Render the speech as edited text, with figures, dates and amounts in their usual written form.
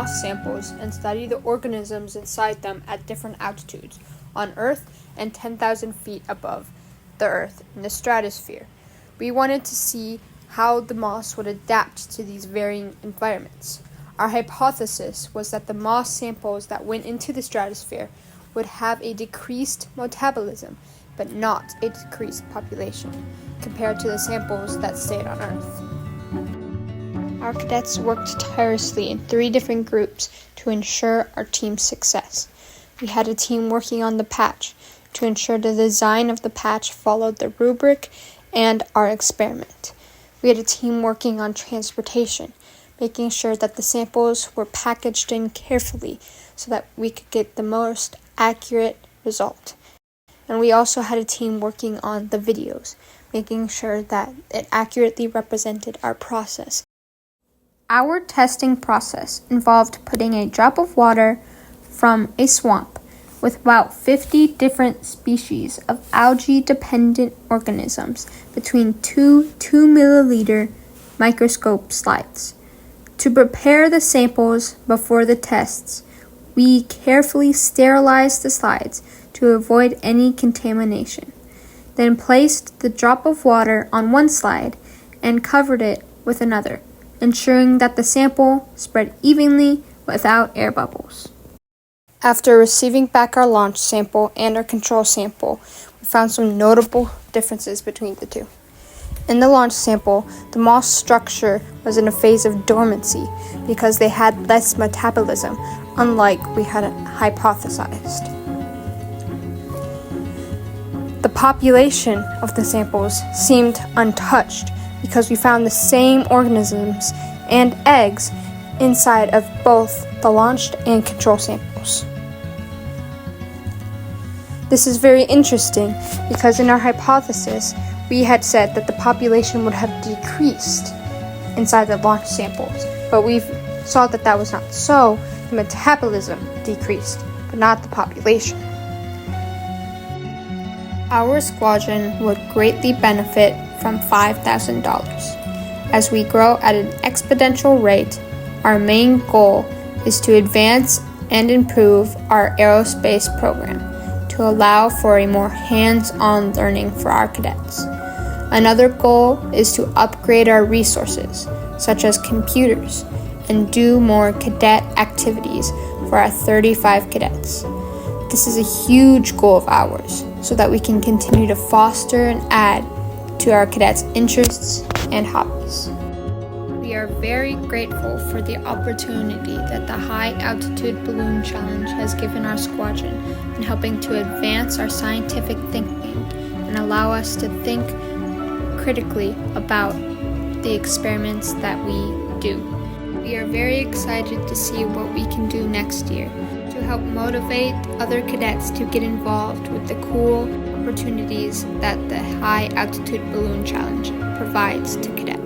moss samples and study the organisms inside them at different altitudes on Earth and 10,000 feet above the Earth in the stratosphere. We wanted to see how the moss would adapt to these varying environments. Our hypothesis was that the moss samples that went into the stratosphere would have a decreased metabolism, but not a decreased population, compared to the samples that stayed on Earth. Our cadets worked tirelessly in 3 different groups to ensure our team's success. We had a team working on the patch to ensure the design of the patch followed the rubric and our experiment. We had a team working on transportation, making sure that the samples were packaged in carefully so that we could get the most accurate result. And we also had a team working on the videos, making sure that it accurately represented our process. Our testing process involved putting a drop of water from a swamp with about 50 different species of algae-dependent organisms between 2 2-milliliter microscope slides. To prepare the samples before the tests, we carefully sterilized the slides to avoid any contamination, then placed the drop of water on one slide and covered it with another, ensuring that the sample spread evenly without air bubbles. After receiving back our launch sample and our control sample, we found some notable differences between the two. In the launch sample, the moss structure was in a phase of dormancy because they had less metabolism, unlike we had hypothesized. The population of the samples seemed untouched because we found the same organisms and eggs inside of both the launched and control samples. This is very interesting because in our hypothesis, we had said that the population would have decreased inside the launch samples, but we saw that that was not so. The metabolism decreased, but not the population. Our squadron would greatly benefit from $5,000. As we grow at an exponential rate, our main goal is to advance and improve our aerospace program to allow for a more hands-on learning for our cadets. Another goal is to upgrade our resources, such as computers, and do more cadet activities for our 35 cadets. This is a huge goal of ours, so that we can continue to foster and add to our cadets' interests and hobbies. We are very grateful for the opportunity that the High Altitude Balloon Challenge has given our squadron in helping to advance our scientific thinking and allow us to think critically about the experiments that we do. We are very excited to see what we can do next year to help motivate other cadets to get involved with the cool opportunities that the High Altitude Balloon Challenge provides to cadets.